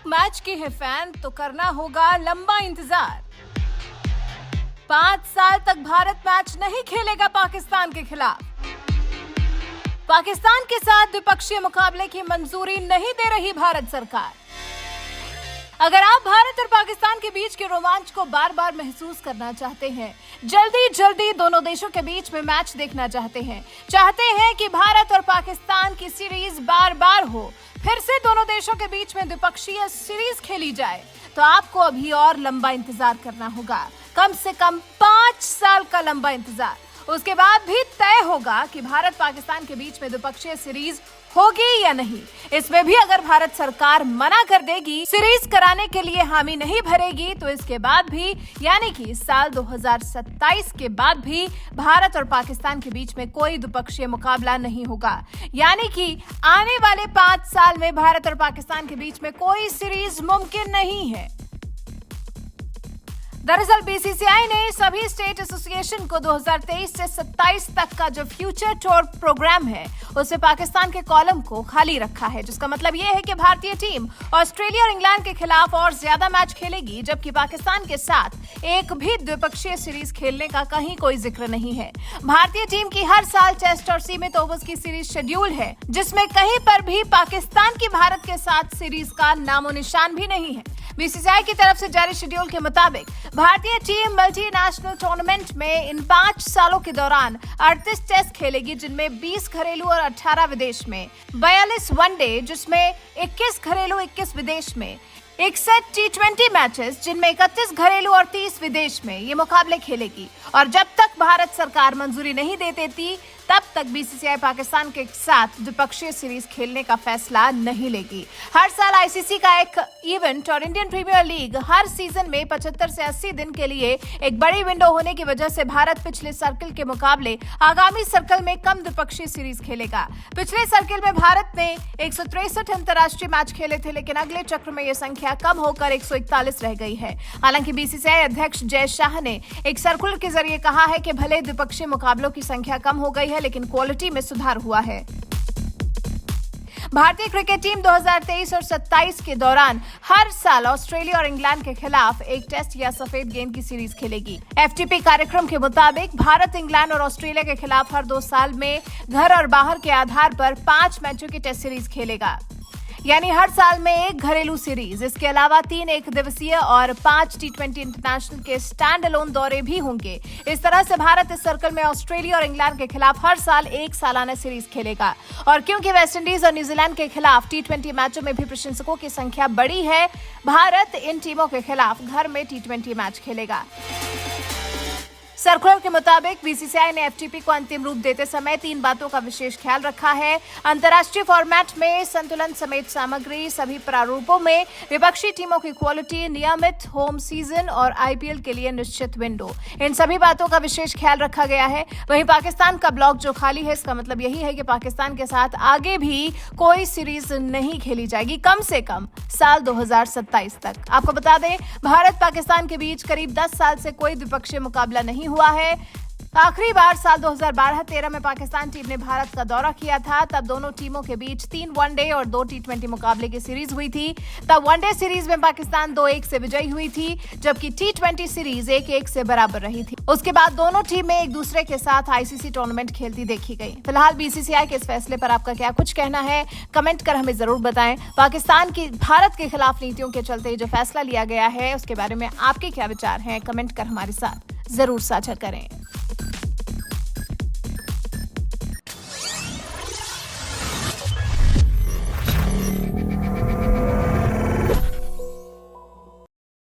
Match के है fan तो करना होगा लंबा इंतजार। 5 साल तक भारत मैच नहीं खेलेगा पाकिस्तान के खिलाफ। पाकिस्तान के साथ द्विपक्षीय मुकाबले की मंजूरी नहीं दे रही भारत सरकार। अगर आप भारत और पाकिस्तान के बीच के रोमांच को बार बार महसूस करना चाहते हैं, जल्दी दोनों देशों के बीच में मैच देखना चाहते हैं कि भारत और पाकिस्तान की सीरीज बार बार हो, फिर से दोनों देशों के बीच में द्विपक्षीय सीरीज खेली जाए, तो आपको अभी और लंबा इंतजार करना होगा। कम से कम 5 साल का लंबा इंतजार। उसके बाद भी तय होगा कि भारत पाकिस्तान के बीच में द्विपक्षीय सीरीज होगी या नहीं। इसमें भी अगर भारत सरकार मना कर देगी, सीरीज कराने के लिए हामी नहीं भरेगी, तो इसके बाद भी यानी कि साल 2027 के बाद भी भारत और पाकिस्तान के बीच में कोई द्विपक्षीय मुकाबला नहीं होगा। यानी कि आने वाले 5 साल में भारत और पाकिस्तान के बीच में कोई सीरीज मुमकिन नहीं है। दरअसल बीसीसीआई ने सभी स्टेट एसोसिएशन को 2023 से 27 तक का जो फ्यूचर टूर प्रोग्राम है, उसमें पाकिस्तान के कॉलम को खाली रखा है, जिसका मतलब यह है कि भारतीय टीम ऑस्ट्रेलिया और इंग्लैंड के खिलाफ और ज्यादा मैच खेलेगी, जबकि पाकिस्तान के साथ एक भी द्विपक्षीय सीरीज खेलने का कहीं कोई जिक्र नहीं है। भारतीय टीम की हर साल टेस्ट और सीमित ओवर्स की सीरीज शेड्यूल है, जिसमें कहीं पर भी पाकिस्तान की भारत के साथ सीरीज का नामो निशान भी नहीं है। बीसीसीआई की तरफ से जारी शेड्यूल के मुताबिक भारतीय टीम मल्टीनेशनल टूर्नामेंट में इन 5 सालों के दौरान 38 टेस्ट खेलेगी, जिनमें 20 घरेलू और 18 विदेश में, 42 वनडे जिसमें 21 घरेलू 21 विदेश में, 61 T20 मैचेस जिनमें 31 घरेलू और 30 विदेश में ये मुकाबले खेलेगी। और जब तक भारत सरकार मंजूरी नहीं दे देती, तब तक बीसीसीआई पाकिस्तान के साथ द्विपक्षीय सीरीज खेलने का फैसला नहीं लेगी। हर साल आईसीसी का एक इवेंट और इंडियन प्रीमियर लीग हर सीजन में 75 से 80 दिन के लिए एक बड़ी विंडो होने की वजह से भारत पिछले सर्कल के मुकाबले आगामी सर्कल में कम द्विपक्षीय सीरीज खेलेगा। पिछले सर्कल में भारत ने 163 अंतर्राष्ट्रीय मैच खेले थे, लेकिन अगले चक्र में यह संख्या कम होकर 141 रह गई है। हालांकि बीसीसीआई अध्यक्ष जय शाह ने एक सर्कुलर के जरिए कहा है कि भले द्विपक्षीय मुकाबलों की संख्या कम हो गई है, लेकिन क्वालिटी में सुधार हुआ है। भारतीय क्रिकेट टीम 2023 और 27 के दौरान हर साल ऑस्ट्रेलिया और इंग्लैंड के खिलाफ एक टेस्ट या सफेद गेंद की सीरीज खेलेगी। एफटीपी कार्यक्रम के मुताबिक भारत इंग्लैंड और ऑस्ट्रेलिया के खिलाफ हर 2 साल में घर और बाहर के आधार पर 5 मैचों की टेस्ट सीरीज खेलेगा, यानी हर साल में एक घरेलू सीरीज। इसके अलावा 3 एक दिवसीय और 5 T20 इंटरनेशनल के स्टैंड अलोन दौरे भी होंगे। इस तरह से भारत इस सर्कल में ऑस्ट्रेलिया और इंग्लैंड के खिलाफ हर साल एक सालाना सीरीज खेलेगा। और क्योंकि वेस्टइंडीज और न्यूजीलैंड के खिलाफ T20 मैचों में भी प्रशंसकों की संख्या बड़ी है, भारत इन टीमों के खिलाफ घर में T20 मैच खेलेगा। सर्कुलर के मुताबिक बीसीसीआई ने एफटीपी को अंतिम रूप देते समय 3 बातों का विशेष ख्याल रखा है। अंतर्राष्ट्रीय फॉर्मेट में संतुलन समेत सामग्री, सभी प्रारूपों में विपक्षी टीमों की क्वालिटी, नियमित होम सीजन और आईपीएल के लिए निश्चित विंडो, इन सभी बातों का विशेष ख्याल रखा गया है। वहीं पाकिस्तान का ब्लॉक जो खाली है, इसका मतलब यही है कि पाकिस्तान के साथ आगे भी कोई सीरीज नहीं खेली जाएगी, कम से कम साल 2027 तक। आपको बता दें, भारत पाकिस्तान के बीच करीब 10 साल से कोई द्विपक्षीय मुकाबला नहीं हुआ है। आखिरी बार साल 2012-13 में पाकिस्तान टीम ने भारत का दौरा किया था। तब दोनों टीमों के बीच 3 वनडे और 2 T20 मुकाबले की सीरीज हुई थी। तब वनडे सीरीज में पाकिस्तान 2-1 से विजयी हुई थी, जबकि T20 सीरीज 1-1 से बराबर रही थी। उसके बाद दोनों टीमें एक दूसरे के साथ आईसीसी टूर्नामेंट खेलती देखी गई। फिलहाल बीसीसीआई के इस फैसले पर आपका क्या कुछ कहना है, कमेंट कर हमें जरूर बताएं। पाकिस्तान की भारत के खिलाफ नीतियों के चलते जो फैसला लिया गया है, उसके बारे में आपके क्या विचार हैं, कमेंट कर हमारे साथ जरूर साझा करें।